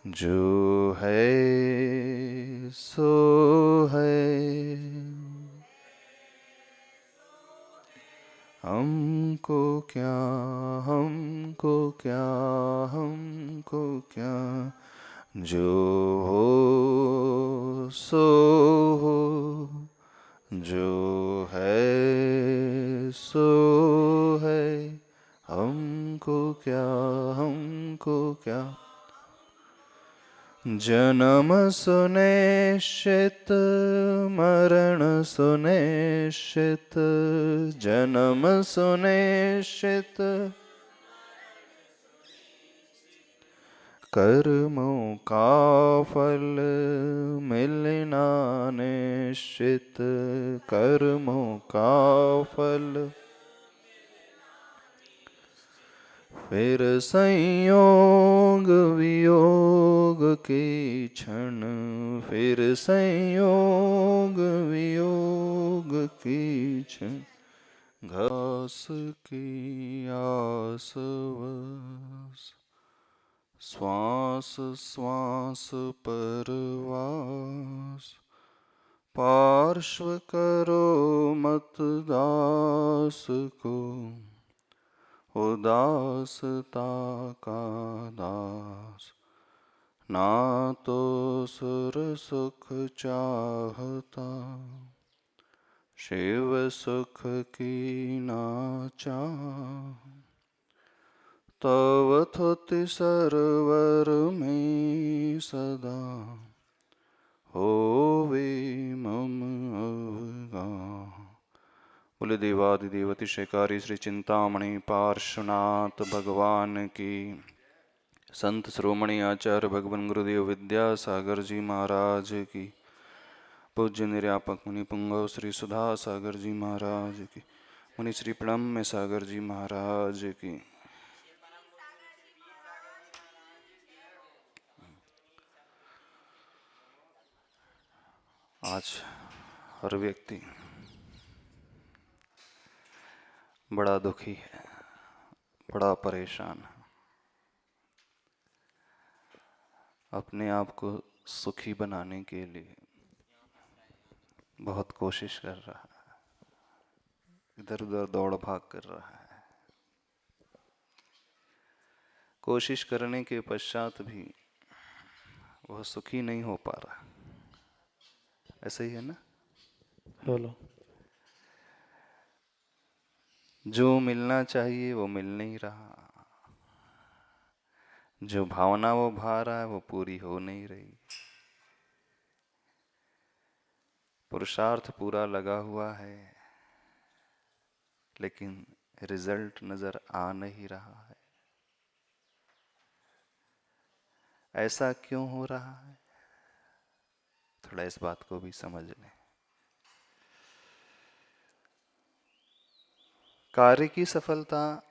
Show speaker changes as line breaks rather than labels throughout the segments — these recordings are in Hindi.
जो है सो है, हमको क्या, हमको क्या, हमको क्या, जो हो सो हो, जो है सो है, हमको क्या, हमको क्या। जन्म सुनिश्चित मरण सुनिश्चित, जन्म सुनिश्चित कर्मों का फल मिलना निश्चित, कर्मों का फल। फिर संयोग वियोग की क्षण, फिर संयोग वियोग की क्षण, घास की आस बस, श्वास श्वास परवास, पार्श्व करो मत दास को, उदासता का दास, ना तो सुर सुख चाहता, शिव सुख की ना चाह, तव थुति सरवर में सदा, होवे मम अवगाह। बोले देवादिदेव अतिशयकारी श्री चिंतामणि पार्श्वनाथ भगवान की, संत श्रोमणी आचार्य भगवान गुरुदेव विद्यासागर जी महाराज की, पूज्य निर्यापक मुनि पुंगव श्री सुधा सागर जी महाराज की, मुनि श्री प्रणम्य सागर जी महाराज की। आज हर व्यक्ति बड़ा दुखी है, बड़ा परेशान है, अपने आप को सुखी बनाने के लिए बहुत कोशिश कर रहा है, इधर उधर दौड़ भाग कर रहा है। कोशिश करने के पश्चात भी वह सुखी नहीं हो पा रहा। ऐसा ही है ना?
बोलो।
जो मिलना चाहिए वो मिल नहीं रहा, जो भावना वो भा रहा है वो पूरी हो नहीं रही, पुरुषार्थ पूरा लगा हुआ है लेकिन रिजल्ट नजर आ नहीं रहा है। ऐसा क्यों हो रहा है? थोड़ा इस बात को भी समझ लें। कार्य की सफलता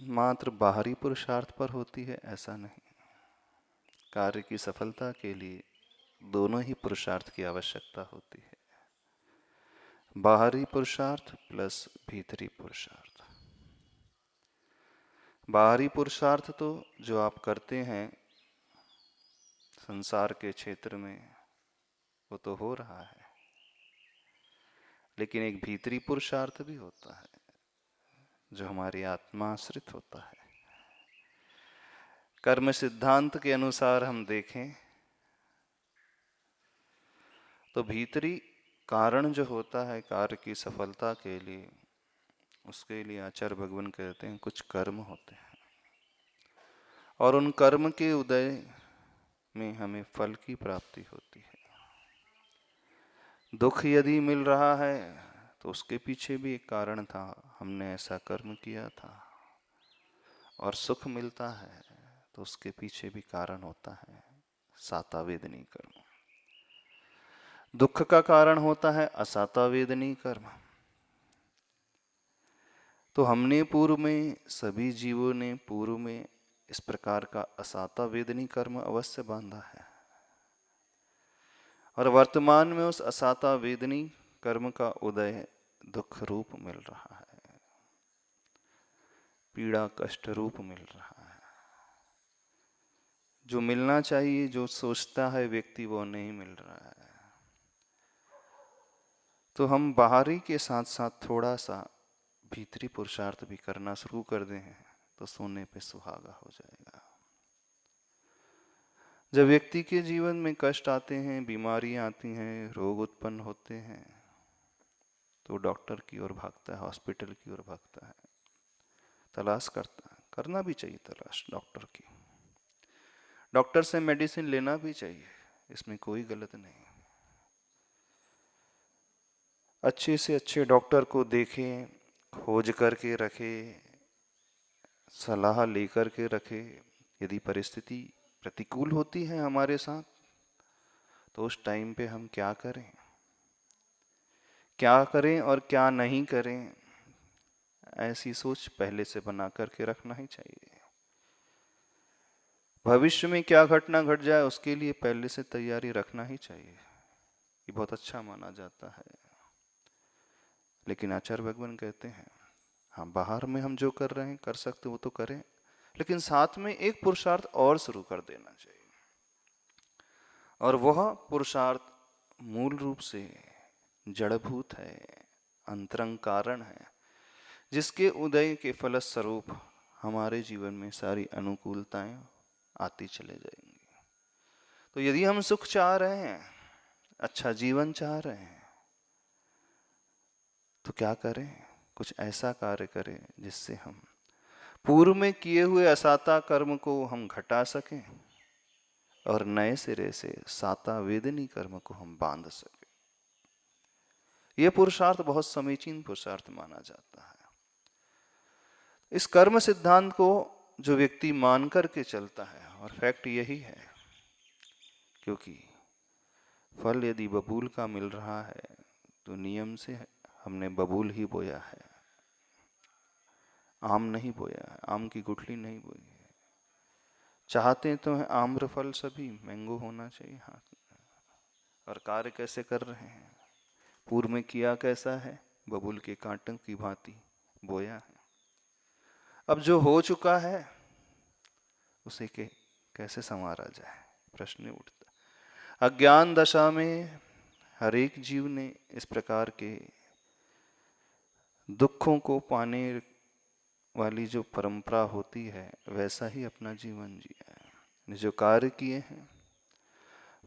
मात्र बाहरी पुरुषार्थ पर होती है ऐसा नहीं। कार्य की सफलता के लिए दोनों ही पुरुषार्थ की आवश्यकता होती है, बाहरी पुरुषार्थ प्लस भीतरी पुरुषार्थ। बाहरी पुरुषार्थ तो जो आप करते हैं संसार के क्षेत्र में वो तो हो रहा है, लेकिन एक भीतरी पुरुषार्थ भी होता है जो हमारी आत्मा आश्रित होता है। कर्म सिद्धांत के अनुसार हम देखें तो भीतरी कारण जो होता है कार्य की सफलता के लिए, उसके लिए आचार्य भगवान कहते हैं कुछ कर्म होते हैं, और उन कर्म के उदय में हमें फल की प्राप्ति होती है। दुख यदि मिल रहा है तो उसके पीछे भी एक कारण था, हमने ऐसा कर्म किया था। और सुख मिलता है तो उसके पीछे भी कारण होता है, साता वेदनी कर्म। दुख का कारण होता है असाता वेदनी कर्म। तो हमने पूर्व में, सभी जीवों ने पूर्व में इस प्रकार का असाता वेदनी कर्म अवश्य बांधा है, और वर्तमान में उस असाता वेदनी कर्म का उदय दुख रूप मिल रहा है। पीड़ा कष्ट रूप मिल रहा है। जो मिलना चाहिए, जो सोचता है व्यक्ति, वो नहीं मिल रहा है। तो हम बाहरी के साथ साथ थोड़ा सा भीतरी पुरुषार्थ भी करना शुरू कर दें तो सोने पे सुहागा हो जाएगा। जब व्यक्ति के जीवन में कष्ट आते हैं, बीमारियां आती हैं, रोग उत्पन्न होते हैं, तो डॉक्टर की ओर भागता है, हॉस्पिटल की ओर भागता है, तलाश करता है। करना भी चाहिए तलाश डॉक्टर की, डॉक्टर से मेडिसिन लेना भी चाहिए, इसमें कोई गलत नहीं। अच्छे से अच्छे डॉक्टर को देखें, खोज करके रखे, सलाह लेकर के रखे। यदि परिस्थिति प्रतिकूल होती है हमारे साथ, तो उस टाइम पे हम क्या करें, क्या करें और क्या नहीं करें, ऐसी सोच पहले से बना करके रखना ही चाहिए। भविष्य में क्या घटना घट जाए उसके लिए पहले से तैयारी रखना ही चाहिए। ये बहुत अच्छा माना जाता है। लेकिन आचार्य भगवान कहते हैं, हाँ, बाहर में हम जो कर रहे हैं, कर सकते वो तो करें, लेकिन साथ में एक पुरुषार्थ और शुरू कर देना चाहिए। और वह पुरुषार्थ मूल रूप से जड़भूत है, अंतरंग कारण है, जिसके उदय के फलस्वरूप हमारे जीवन में सारी अनुकूलताएं आती चले जाएंगी। तो यदि हम सुख चाह रहे हैं, अच्छा जीवन चाह रहे हैं, तो क्या करें? कुछ ऐसा कार्य करें जिससे हम पूर्व में किए हुए असाता कर्म को हम घटा सकें और नए सिरे से साता वेदनी कर्म को हम बांध सकें। यह पुरुषार्थ बहुत समीचीन पुरुषार्थ माना जाता है। इस कर्म सिद्धांत को जो व्यक्ति मान करके चलता है, और फैक्ट यही है, क्योंकि फल यदि बबूल का मिल रहा है तो नियम से हमने बबूल ही बोया है, आम नहीं बोया है, आम की गुठली नहीं बोई है। चाहते तो हैं आम्र फल सभी, मैंगो होना चाहिए हाथ में। और कार्य कैसे कर रहे हैं? पूर्व में किया कैसा है? बबूल के कांटों की भांति बोया है। अब जो हो चुका है उसे के कैसे संवारा जाए, प्रश्न उठता। अज्ञान दशा में हर एक जीव ने इस प्रकार के दुखों को पाने वाली जो परंपरा होती है, वैसा ही अपना जीवन जिया है। जो कार्य किए हैं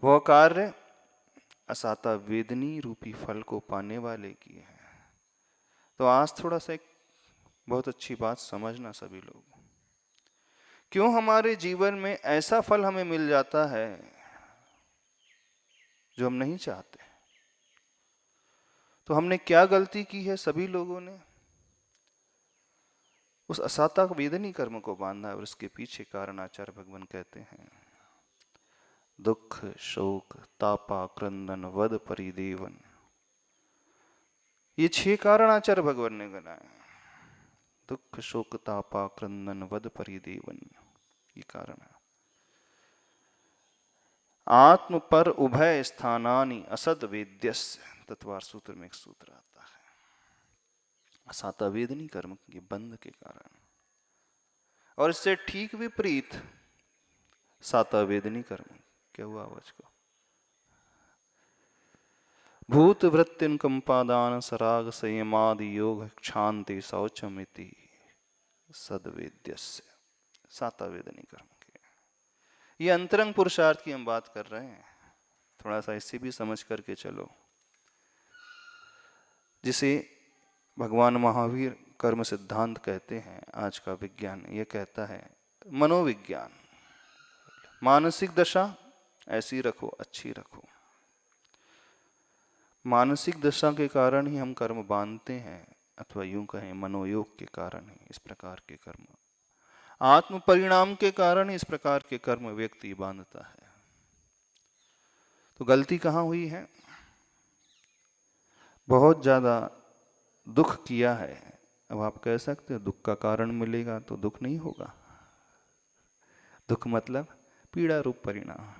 वह कार्य असाता वेदनी रूपी फल को पाने वाले किए हैं। तो आज थोड़ा सा एक बहुत अच्छी बात समझना सभी लोग, क्यों हमारे जीवन में ऐसा फल हमें मिल जाता है जो हम नहीं चाहते? तो हमने क्या गलती की है सभी लोगों ने? उस असाता वेदनी कर्म को बांधा है, और इसके पीछे कारण आचार्य भगवान कहते हैं, दुख शोक तापा क्रंदन वद परिदेवन। ये 6 कारण आचार्य भगवान ने गिनाए। दुख शोक तापा क्रंदन वद परिदेवन, ये कारण है। आत्म पर उभय स्थानानि असद वेद्यस्य, तत्वार सूत्र में एक सूत्र आता है। असाता वेदनी कर्म के बंध के कारण, और इससे ठीक विपरीत साता वेदनी कर्म। क्या हुआ आवाज को? भूत वृत्तिन कंपादान सराग संयमादि योग क्षांति शौचमिति सदवेद्यस्य, साता वेदनी कर्म के। ये अंतरंग पुरुषार्थ की हम बात कर रहे हैं, थोड़ा सा इससे भी समझ करके चलो। जिसे भगवान महावीर कर्म सिद्धांत कहते हैं, आज का विज्ञान ये कहता है मनोविज्ञान। मानसिक दशा ऐसी रखो, अच्छी रखो। मानसिक दशा के कारण ही हम कर्म बांधते हैं, अथवा यूं कहें मनोयोग के कारण ही इस प्रकार के कर्म, आत्म परिणाम के कारण ही इस प्रकार के कर्म व्यक्ति बांधता है। तो गलती कहाँ हुई है? बहुत ज्यादा दुख किया है। अब आप कह सकते हो दुख का कारण मिलेगा तो दुख नहीं होगा। दुख मतलब पीड़ा रूप परिणाम।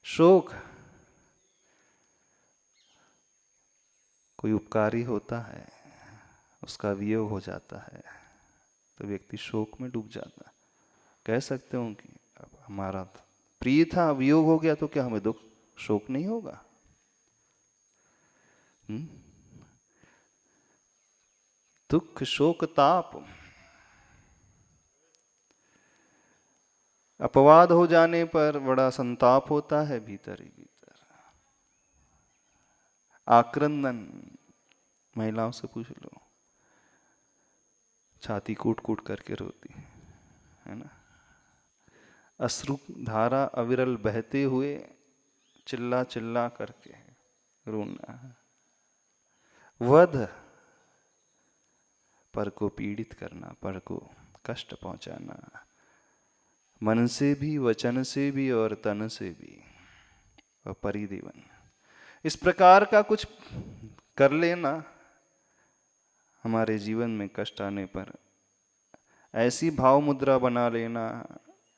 शोक कोई उपकारी होता है, उसका वियोग हो जाता है, तो व्यक्ति शोक में डूब जाता है। कह सकते हो कि अब हमारा प्रिय था, वियोग हो गया, तो क्या हमें दुख शोक नहीं होगा? दुख शोक ताप, अपवाद हो जाने पर बड़ा संताप होता है भीतर ही भीतर। आक्रंदन, महिलाओं से पूछ लो, छाती कूट कूट करके रोती है ना। अश्रु धारा अविरल बहते हुए चिल्ला चिल्ला करके रोना। वध, पर को पीड़ित करना, पर को कष्ट पहुंचाना, मन से भी, वचन से भी और तन से भी, और परिदेवन। इस प्रकार का कुछ कर लेना, हमारे जीवन में कष्ट आने पर ऐसी भाव मुद्रा बना लेना,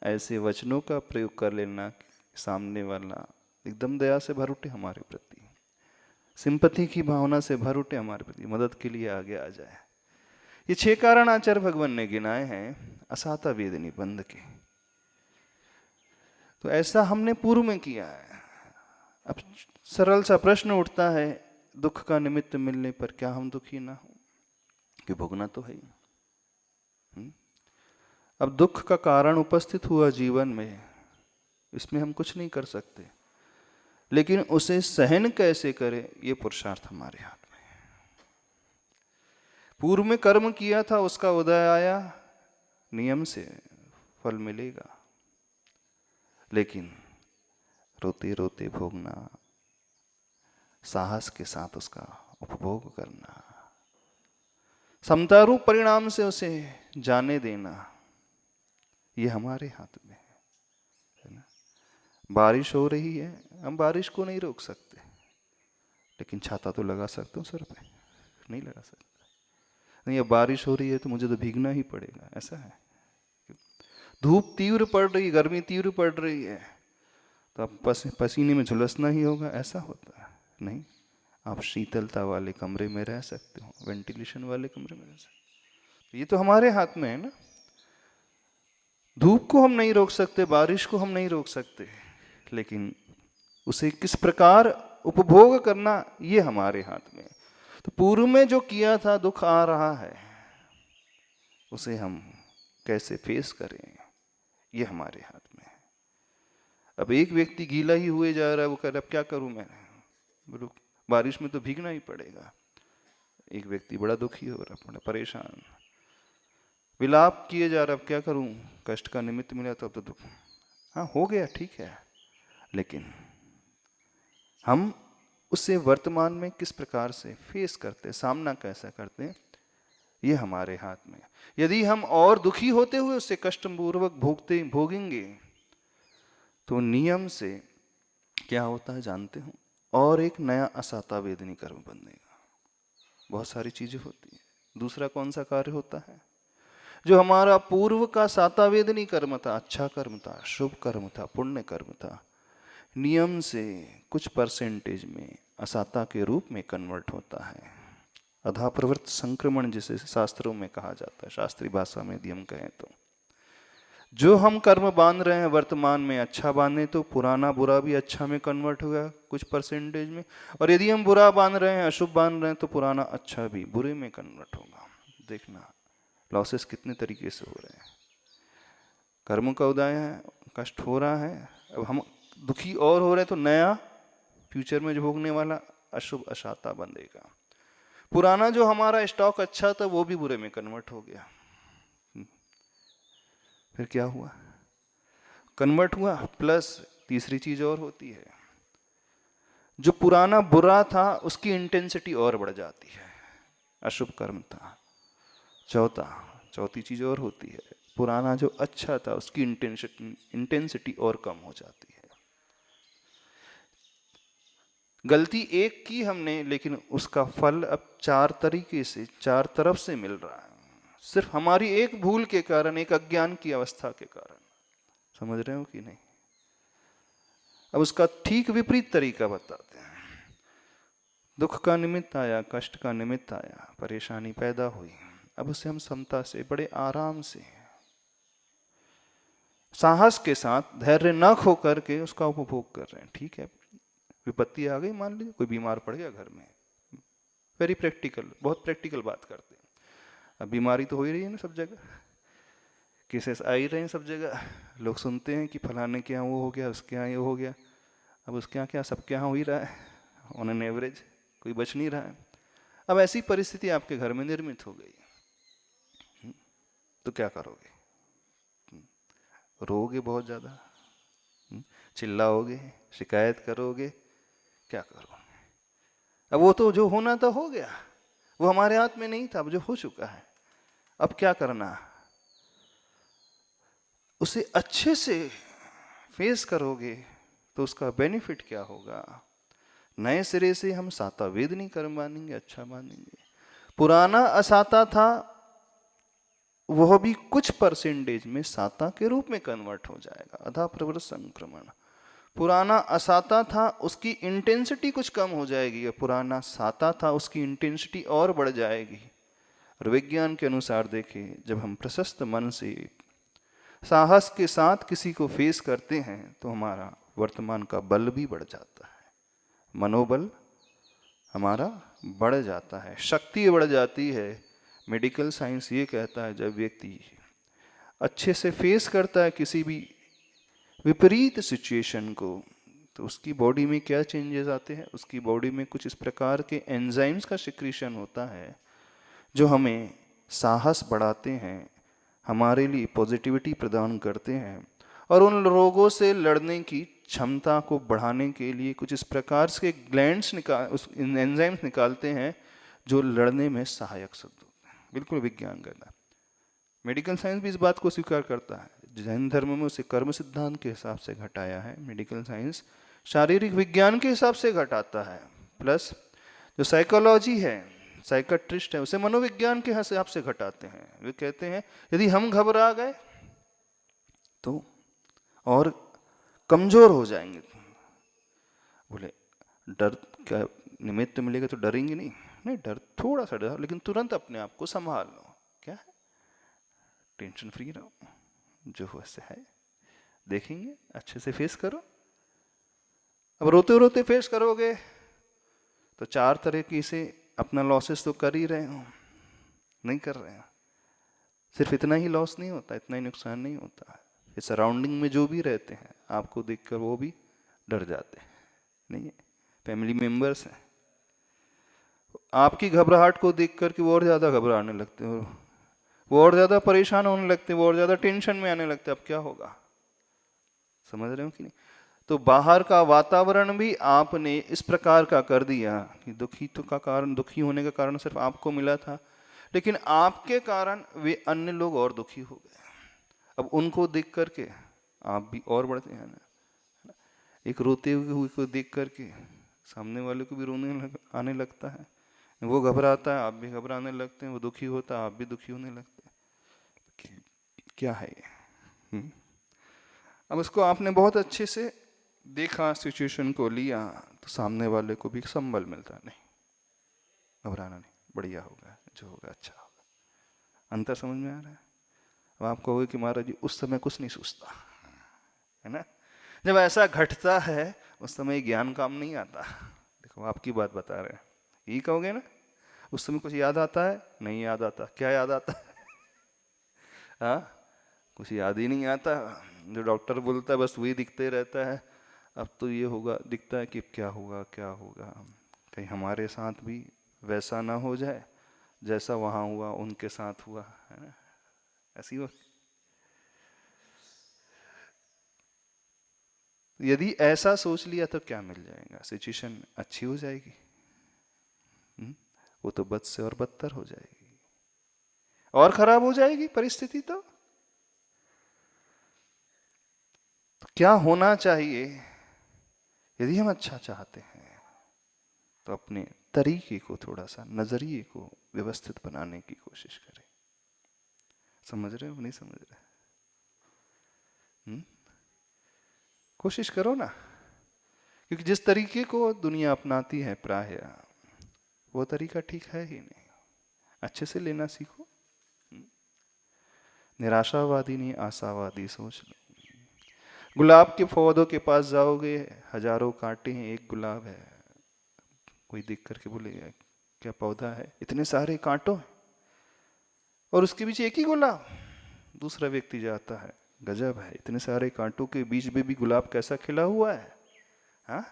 ऐसे वचनों का प्रयोग कर लेना, सामने वाला एकदम दया से भर उठे हमारे प्रति, सिंपैथी की भावना से भर उठे हमारे प्रति, मदद के लिए आगे आ जाए। ये 6 कारण आचार्य भगवान ने गिनाए हैं असाता वेद निबंध के। तो ऐसा हमने पूर्व में किया है। अब सरल सा प्रश्न उठता है, दुख का निमित्त मिलने पर क्या हम दुखी ना हो? कि भोगना तो है ही। अब दुख का कारण उपस्थित हुआ जीवन में, इसमें हम कुछ नहीं कर सकते, लेकिन उसे सहन कैसे करें, ये पुरुषार्थ हमारे हाथ में है। पूर्व में कर्म किया था, उसका उदय आया, नियम से फल मिलेगा, लेकिन रोते रोते भोगना, साहस के साथ उसका उपभोग करना, समतारूप परिणाम से उसे जाने देना, ये हमारे हाथ में है ना। बारिश हो रही है, हम बारिश को नहीं रोक सकते, लेकिन छाता तो लगा सकते हो सर पे, नहीं लगा सकते। नहीं, अब बारिश हो रही है तो मुझे तो भीगना ही पड़ेगा, ऐसा है। धूप तीव्र पड़ रही, गर्मी तीव्र पड़ रही है, तो अब पसीने में झुलसना ही होगा, ऐसा होता है? नहीं, आप शीतलता वाले कमरे में रह सकते हो, वेंटिलेशन वाले कमरे में रह सकते हो। ये तो हमारे हाथ में है ना। धूप को हम नहीं रोक सकते, बारिश को हम नहीं रोक सकते, लेकिन उसे किस प्रकार उपभोग करना, ये हमारे हाथ में। तो पूर्व में जो किया था, दुख आ रहा है, उसे हम कैसे फेस करें, ये हमारे हाथ में है। अब एक व्यक्ति गीला ही हुए जा रहा है, वो कह रहा है अब क्या करूं मैं, बारिश में तो भीगना ही पड़ेगा। एक व्यक्ति बड़ा दुखी हो रहा, बड़ा परेशान, विलाप किए जा रहा, अब क्या करूं, कष्ट का निमित्त मिला तो अब तो दुख, हाँ हो गया, ठीक है, लेकिन हम उसे वर्तमान में किस प्रकार से फेस करते, सामना कैसा करते, ये हमारे हाथ में। यदि हम और दुखी होते हुए उससे कष्टपूर्वक भोगेंगे, तो नियम से क्या होता है जानते हो, और एक नया असाता वेदनी कर्म बनेगा। बहुत सारी चीजें होती है। दूसरा कौन सा कार्य होता है, जो हमारा पूर्व का साता वेदनी कर्म था, अच्छा कर्म था, शुभ कर्म था, पुण्य कर्म था, नियम से कुछ परसेंटेज में असाता के रूप में कन्वर्ट होता है। अधाप्रवृत्त संक्रमण जिसे शास्त्रों में कहा जाता है, शास्त्रीय भाषा में यदि हम कहें तो, जो हम कर्म बांध रहे हैं वर्तमान में अच्छा बांधे तो पुराना बुरा भी अच्छा में कन्वर्ट होगा कुछ परसेंटेज में, और यदि हम बुरा बांध रहे हैं, अशुभ बांध रहे हैं, तो पुराना अच्छा भी बुरे में कन्वर्ट होगा। देखना लॉसेस कितने तरीके से हो रहे हैं। कर्म का उदय है, कष्ट हो रहा है, अब हम दुखी और हो रहे हैं, तो नया फ्यूचर में जो भोगने वाला अशुभ अशाता बंधेगा। पुराना जो हमारा स्टॉक अच्छा था, वो भी बुरे में कन्वर्ट हो गया। फिर क्या हुआ, कन्वर्ट हुआ, प्लस तीसरी चीज और होती है, जो पुराना बुरा था उसकी इंटेंसिटी और बढ़ जाती है, अशुभ कर्म था। चौथी चीज और होती है, पुराना जो अच्छा था उसकी इंटेंसिटी और कम हो जाती है। गलती एक की हमने, लेकिन उसका फल अब 4 तरीके से, 4 तरफ से मिल रहा है, सिर्फ हमारी एक भूल के कारण, एक अज्ञान की अवस्था के कारण। समझ रहे हो कि नहीं? अब उसका ठीक विपरीत तरीका बताते हैं। दुख का निमित्त आया, कष्ट का निमित्त आया, परेशानी पैदा हुई, अब उसे हम समता से, बड़े आराम से, साहस के साथ, धैर्य न खो करके उसका उपभोग कर रहे हैं। ठीक है, विपत्ति आ गई, मान लीजिए कोई बीमार पड़ गया घर में, वेरी प्रैक्टिकल, बहुत प्रैक्टिकल बात करते हैं। अब बीमारी तो हो ही रही है ना सब जगह, केसेस आ ही रहे हैं सब जगह, लोग सुनते हैं कि फलाने के यहाँ वो हो गया, उसके यहाँ ये हो गया। अब उसके यहाँ क्या, सबके यहाँ हो ही रहा है, ऑन एन एवरेज, कोई बच नहीं रहा है। अब ऐसी परिस्थिति आपके घर में निर्मित हो गई, तो क्या करोगे? रोओगे बहुत ज़्यादा, चिल्लाओगे, शिकायत करोगे, क्या करोगे? अब वो तो जो होना था हो गया, वो हमारे हाथ में नहीं था, अब जो हो चुका है, अब क्या करना? उसे अच्छे से फेस करोगे तो उसका बेनिफिट क्या होगा? नए सिरे से हम साता वेद नहीं कर मानेंगे, अच्छा मानेंगे। पुराना असाता था, वह भी कुछ परसेंटेज में साता के रूप में कन्वर्ट हो जाएगा, अधा प्रवृत्त संक्रमण। पुराना असाता था, उसकी इंटेंसिटी कुछ कम हो जाएगी, पुराना साता था, उसकी इंटेंसिटी और बढ़ जाएगी। और विज्ञान के अनुसार देखें, जब हम प्रशस्त मन से, साहस के साथ किसी को फेस करते हैं तो हमारा वर्तमान का बल भी बढ़ जाता है, मनोबल हमारा बढ़ जाता है, शक्ति बढ़ जाती है। मेडिकल साइंस ये कहता है, जब व्यक्ति अच्छे से फेस करता है किसी भी विपरीत सिचुएशन को, तो उसकी बॉडी में क्या चेंजेस आते हैं? उसकी बॉडी में कुछ इस प्रकार के एंजाइम्स का सिक्रीशन होता है जो हमें साहस बढ़ाते हैं, हमारे लिए पॉजिटिविटी प्रदान करते हैं, और उन रोगों से लड़ने की क्षमता को बढ़ाने के लिए कुछ इस प्रकार के ग्लैंड्स एंजाइम्स निकालते हैं जो लड़ने में सहायक सिद्ध होते हैं। बिल्कुल विज्ञान कहता है, मेडिकल साइंस भी इस बात को स्वीकार करता है। जैन धर्म में उसे कर्म सिद्धांत के हिसाब से घटाया है, मेडिकल साइंस शारीरिक विज्ञान के हिसाब से घटाता है, प्लस जो साइकोलॉजी है, साइकेट्रिस्ट है, उसे मनोविज्ञान के हिसाब से घटाते हैं। वे कहते हैं यदि हम घबरा गए तो और कमजोर हो जाएंगे। बोले डर क्या निमित्त मिलेगा तो डरेंगे नहीं? नहीं, डर, थोड़ा सा डर, लेकिन तुरंत अपने आप को संभाल लो। क्या है, टेंशन फ्री रहो, जो हो से है देखेंगे, अच्छे से फेस करो। अब रोते रोते फेस करोगे तो चार तरह की से अपना लॉसेस तो कर ही रहे हो, नहीं कर रहे हो। सिर्फ इतना ही लॉस नहीं होता, इतना ही नुकसान नहीं होता, फिर सराउंडिंग में जो भी रहते हैं आपको देखकर वो भी डर जाते हैं, नहीं है? फैमिली मेंबर्स हैं, आपकी घबराहट को देख कर के वो और ज़्यादा घबराने लगते हो, वो और ज़्यादा परेशान होने लगते हैं, वो और ज़्यादा टेंशन में आने लगते हैं। अब क्या होगा, समझ रहे हो कि नहीं? तो बाहर का वातावरण भी आपने इस प्रकार का कर दिया कि दुखी होने का कारण सिर्फ आपको मिला था, लेकिन आपके कारण वे अन्य लोग और दुखी हो गए। अब उनको देख करके आप भी और बढ़ते हैं ना। एक रोते हुए को देख करके सामने वाले को भी आने लगता है, वो घबराता है, आप भी घबराने लगते हैं, वो दुखी होता है, आप भी दुखी होने लगते हैं। क्या है ये? अब इसको आपने बहुत अच्छे से देखा, सिचुएशन को लिया, तो सामने वाले को भी संबल मिलता, नहीं घबराना नहीं, बढ़िया होगा, जो होगा अच्छा होगा। अंतर समझ में आ रहा है? अब आप कहोगे कि महाराज जी उस समय कुछ नहीं सोचता, है ना? जब ऐसा घटता है उस समय ज्ञान काम नहीं आता। देखो आपकी बात बता रहे हैं, यही कहोगे ना, उस समय कुछ याद आता है? नहीं याद आता। क्या याद आता है? हाँ, कुछ याद ही नहीं आता। जो डॉक्टर बोलता है बस वही दिखते रहता है। अब तो ये होगा, दिखता है कि क्या होगा क्या होगा, कहीं हमारे साथ भी वैसा ना हो जाए जैसा वहाँ हुआ, उनके साथ हुआ, है ना? ऐसी हो। यदि ऐसा सोच लिया तो क्या मिल जाएगा? सिचुएशन अच्छी हो जाएगी, वो तो बद से और बदतर हो जाएगी, और खराब हो जाएगी परिस्थिति। तो क्या होना चाहिए? यदि हम अच्छा चाहते हैं तो अपने तरीके को, थोड़ा सा नजरिए को व्यवस्थित बनाने की कोशिश करें। समझ रहे हो नहीं समझ रहे? कोशिश करो ना, क्योंकि जिस तरीके को दुनिया अपनाती है प्राय वो तरीका ठीक है ही नहीं। अच्छे से लेना सीखो, निराशावादी नहीं, आशावादी सोच लो। गुलाब के पौधों के पास जाओगे, हजारों कांटे हैं, एक गुलाब है। कोई देख करके बोलेगा क्या पौधा है, इतने सारे कांटों हैं और उसके बीच एक ही गुलाब। दूसरा व्यक्ति जाता है, गजब है, इतने सारे कांटों के बीच में भी गुलाब कैसा खिला हुआ है। हाँ,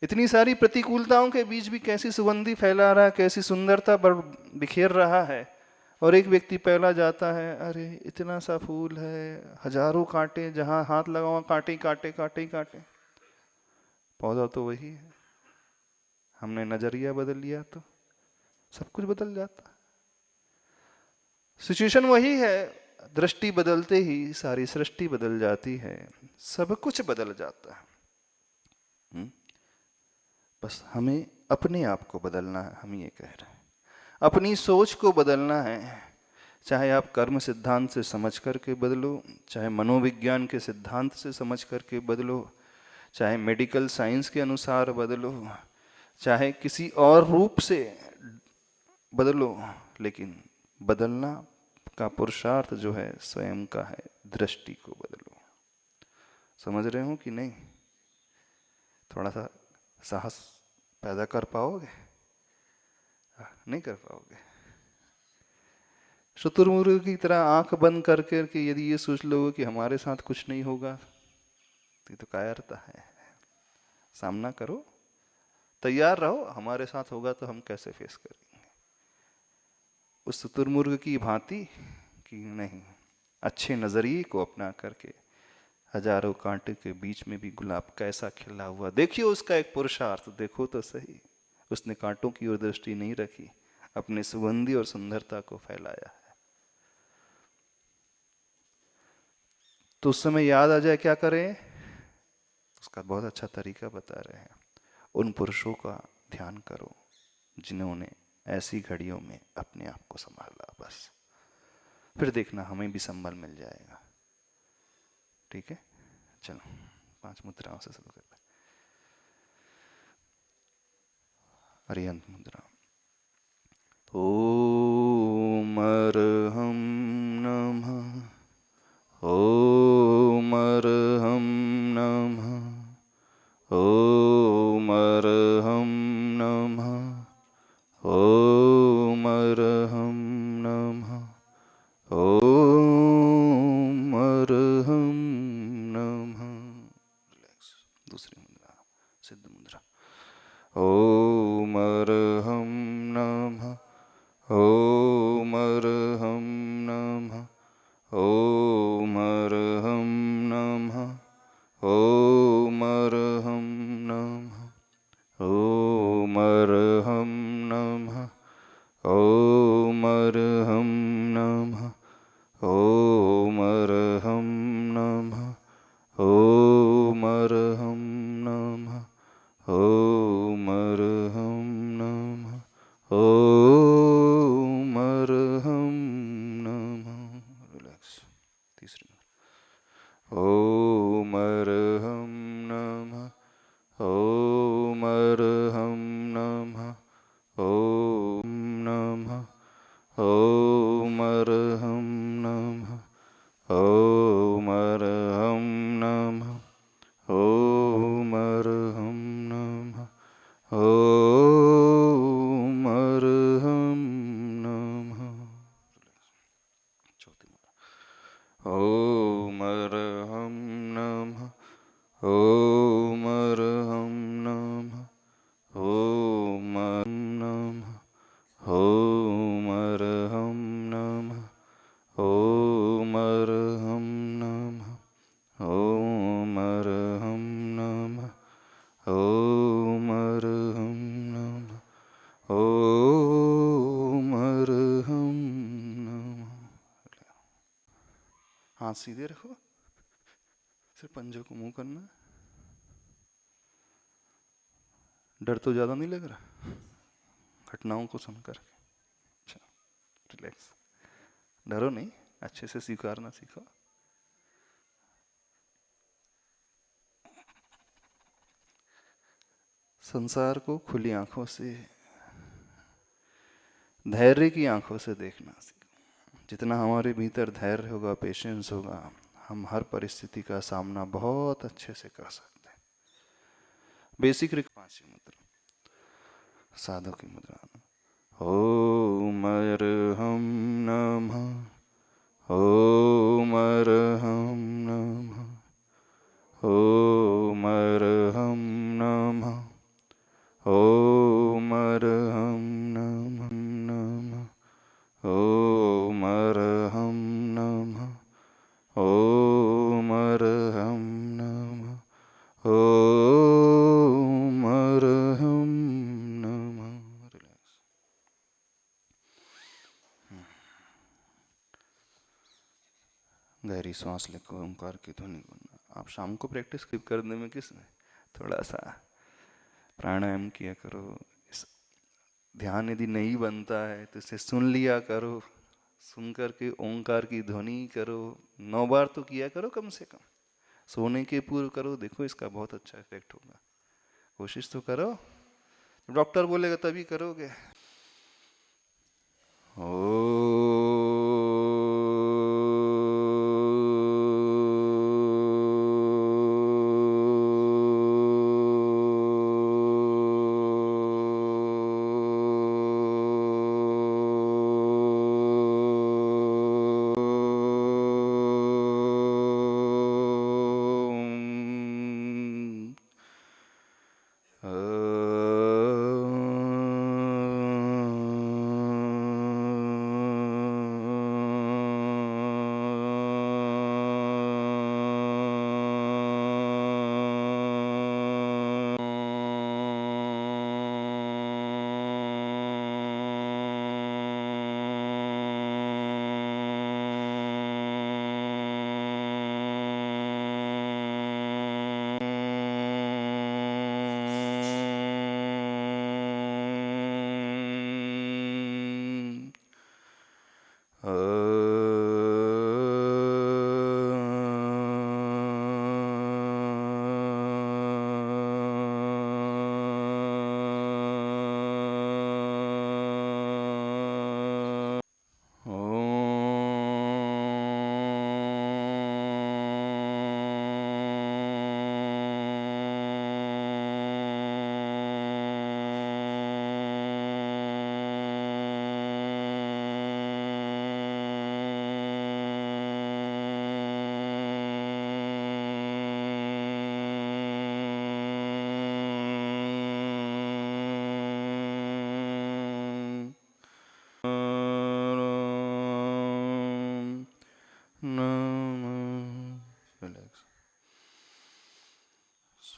इतनी सारी प्रतिकूलताओं के बीच भी कैसी सुगंधी फैला रहा है, कैसी सुंदरता पर बिखेर रहा है। और एक व्यक्ति पहला जाता है, अरे इतना सा फूल है, हजारों कांटे, जहां हाथ लगाओ कांटे ही कांटे, कांटे ही कांटे। पौधा तो वही है, हमने नजरिया बदल लिया तो सब कुछ बदल जाता है। सिचुएशन वही है, दृष्टि बदलते ही सारी सृष्टि बदल जाती है, सब कुछ बदल जाता है। बस हमें अपने आप को बदलना है, हम ये कह रहे हैं। अपनी सोच को बदलना है, चाहे आप कर्म सिद्धांत से समझ करके बदलो, चाहे मनोविज्ञान के सिद्धांत से समझ करके बदलो, चाहे मेडिकल साइंस के अनुसार बदलो, चाहे किसी और रूप से बदलो, लेकिन बदलना का पुरुषार्थ जो है स्वयं का है। दृष्टि को बदलो। समझ रहे हो कि नहीं? थोड़ा सा साहस पैदा कर पाओगे? नहीं कर पाओगे। शुतुरमुर्ग की तरह आंख बंद कर करके यदि ये सोच लोगे कि हमारे साथ कुछ नहीं होगा, तो ये तो कायरता है। सामना करो, तैयार रहो, हमारे साथ होगा तो हम कैसे फेस करेंगे। उस शुतुरमुर्ग की भांति कि नहीं, अच्छे नजरिए को अपना करके हजारों कांटे के बीच में भी गुलाब कैसा खिला हुआ, देखिए उसका एक पुरुषार्थ देखो तो सही। उसने कांटों की ओर दृष्टि नहीं रखी, अपने सुगंधी और सुंदरता को फैलाया है। तो उस समय याद आ जाए क्या करें, उसका बहुत अच्छा तरीका बता रहे हैं। उन पुरुषों का ध्यान करो जिन्होंने ऐसी घड़ियों में अपने आप को संभाला। बस फिर देखना हमें भी संबल मिल जाएगा। ठीक है, चलो 5 मुद्राओं से शुरू करते हैं। अरिहंत मुद्रा। ओम अर्हं नमः, ओम अर्हं नमः, ओम अर्हं नमः, ओम अर्हं नमः, ओम अर्हं नमः। रिलैक्स। दूसरी मुद्रा, सिद्ध मुद्रा। ओम अर्हं नमः, ओम अर्हं नमः, ओम अर्हं नमः, ओम अर्हं नमः, ओम अर्हं नमः, ओम अर्हं नमः, ओम अर्हं नमः, ओम अर्हं नमः, ओम अर्हं नमः, ओम अर्हं नमः। रिलैक्स। तीसरी। ओम अर्हं नमः, ओम अर्हं नमः, ओम नमः, ओम अर्हं नमः, ओम अर्हं नमः, ओम अर्हं नमः, ओम अर्हं नमः। चौथी बार। ओम अर्हं नमः, ओम अर्हं नमः, ओम नमः, ओम अर्हं नमः, ओम अर्हं नमः, ओम अर्हं नमः, ओम अर्हं नमः, ओम अर्हं नमः। हाथ सीधे रखो, सिर्फ पंजों को मुंह करना। डर तो ज्यादा नहीं लग रहा घटनाओं को सुनकर? अच्छा, रिलैक्स। डरो नहीं, अच्छे से स्वीकारना सीखो। संसार को खुली आंखों से, धैर्य की आंखों से देखना सीखो। जितना हमारे भीतर धैर्य होगा, पेशेंस होगा, हम हर परिस्थिति का सामना बहुत अच्छे से कर सकते हैं। बेसिक पांचवी मुद्रा, साधु की मुद्रा। ओम अर्हं नमः, ओम अर्हं नमः, ओम अर्हं नमः, ओम अर्हं नमः, ओम अर्हं नमः, ओम अर्हं नमः, ओम अर्हं नमः। रिलैक्स। गहरी सांस लेकर ओंकार की ध्वनि गुनना। आप शाम को प्रैक्टिस करने में किसने थोड़ा सा प्राणायाम किया करो। इस ध्यान यदि नहीं बनता है तो इसे सुन लिया करो, सुन करके ओंकार की ध्वनि करो। 9 बार तो किया करो कम से कम, सोने के पूर्व करो, देखो इसका बहुत अच्छा इफेक्ट होगा। कोशिश तो करो, डॉक्टर बोलेगा तभी करोगे।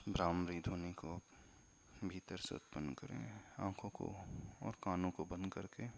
ब्राह्मरी ध्वनि को भीतर से उत्पन्न करें, आंखों को और कानों को बंद करके।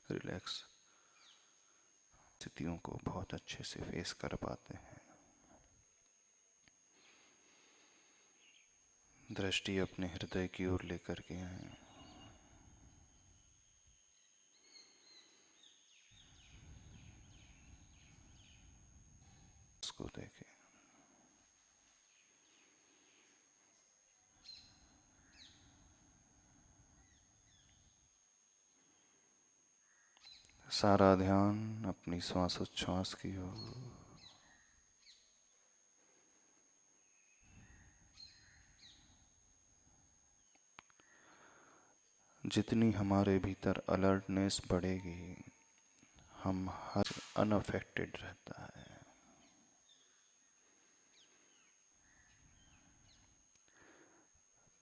रिलैक्स स्थितियों को बहुत अच्छे से फेस कर पाते हैं। दृष्टि अपने हृदय की ओर लेकर के आए। उसको देखें। सारा ध्यान अपनी श्वासोच्छ्वास की ओर। जितनी हमारे भीतर अलर्टनेस बढ़ेगी, हम हर अनअफेक्टेड रहता है।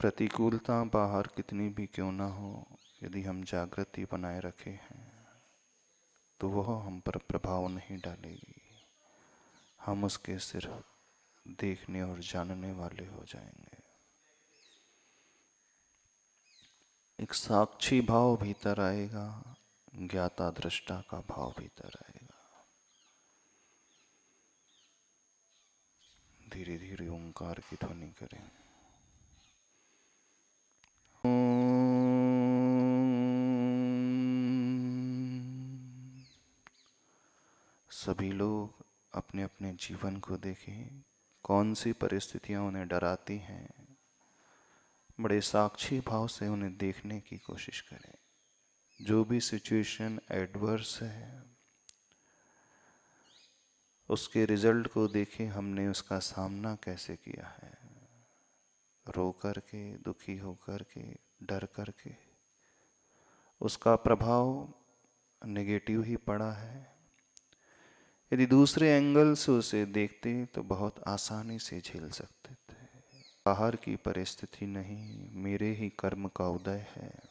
प्रतिकूलता बाहर कितनी भी क्यों ना हो, यदि हम जागृति बनाए रखे हैं तो वह हम पर प्रभाव नहीं डालेगी। हम उसके सिर्फ देखने और जानने वाले हो जाएंगे। एक साक्षी भाव भीतर आएगा, ज्ञाता दृष्टा का भाव भीतर आएगा। धीरे धीरे ओंकार की ध्वनि करें। सभी लोग अपने अपने जीवन को देखें, कौन सी परिस्थितियां उन्हें डराती हैं। बड़े साक्षी भाव से उन्हें देखने की कोशिश करें। जो भी सिचुएशन एडवर्स है, उसके रिजल्ट को देखें, हमने उसका सामना कैसे किया है। रो कर के, दुखी होकर के, डर कर के, उसका प्रभाव नेगेटिव ही पड़ा है। यदि दूसरे एंगल से उसे देखते तो बहुत आसानी से झेल सकते थे। बाहर की परिस्थिति नहीं, मेरे ही कर्म का उदय है।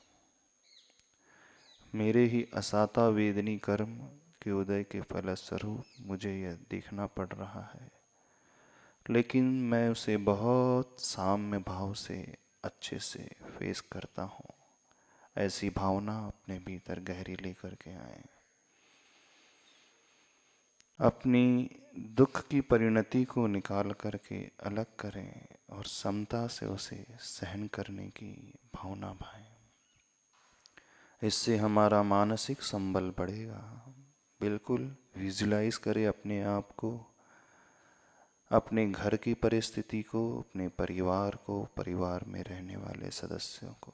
मेरे ही असाता वेदनी कर्म के उदय के फलस्वरूप मुझे यह देखना पड़ रहा है, लेकिन मैं उसे बहुत साम्य भाव से अच्छे से फेस करता हूँ। ऐसी भावना अपने भीतर गहरी लेकर के आए। अपनी दुख की परिणति को निकाल करके अलग करें और समता से उसे सहन करने की भावना भाएं। इससे हमारा मानसिक संबल बढ़ेगा। बिल्कुल विजुलाइज करें अपने आप को, अपने घर की परिस्थिति को, अपने परिवार को, परिवार में रहने वाले सदस्यों को।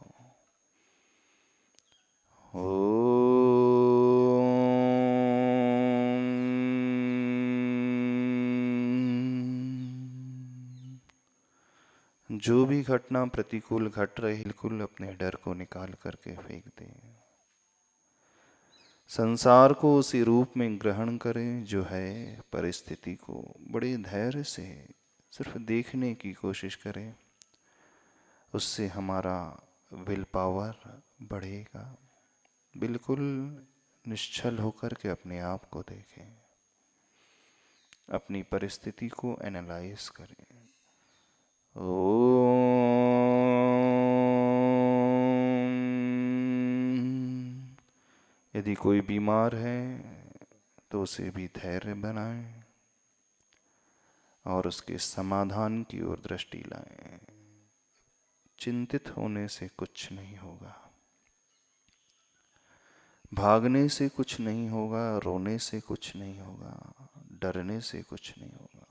जो भी घटना प्रतिकूल घट रही, बिल्कुल अपने डर को निकाल करके फेंक दें। संसार को उसी रूप में ग्रहण करें जो है। परिस्थिति को बड़े धैर्य से सिर्फ देखने की कोशिश करें। उससे हमारा विल पावर बढ़ेगा। बिल्कुल निश्चल होकर के अपने आप को देखें, अपनी परिस्थिति को एनालाइज करें। यदि कोई बीमार है तो उसे भी धैर्य बनाएं और उसके समाधान की ओर दृष्टि लाएं। चिंतित होने से कुछ नहीं होगा, भागने से कुछ नहीं होगा, रोने से कुछ नहीं होगा, डरने से कुछ नहीं होगा।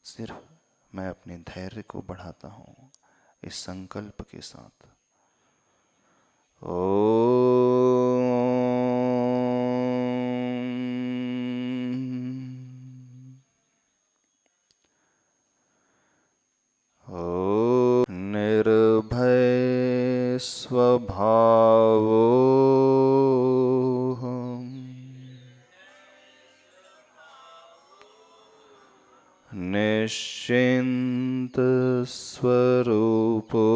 सिर्फ मैं अपने धैर्य को बढ़ाता हूँ इस संकल्प के साथ। निर्भय स्वभावो निश्चिंत स्वरूपो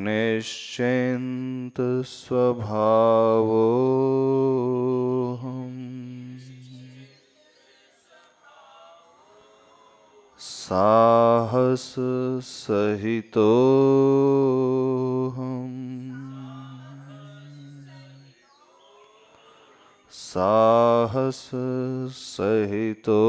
निश्चिंत स्वभावो साहस सहितो साहस सहितो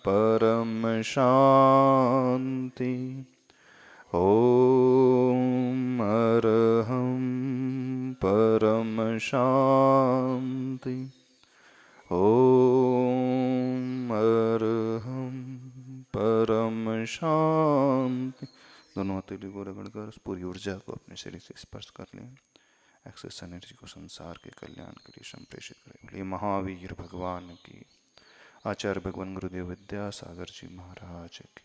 परम शांति। ओम अरहं परम शांति। ओम अरहं परम शांति। दोनों हथेली को रगड़कर उस पूरी ऊर्जा को अपने शरीर से स्पर्श कर लें। एक्सेस एनर्जी को संसार के कल्याण के लिए संप्रेषित करें। बोलिए महावीर भगवान की, आचार्य भगवान गुरुदेव विद्यासागर जी महाराज की।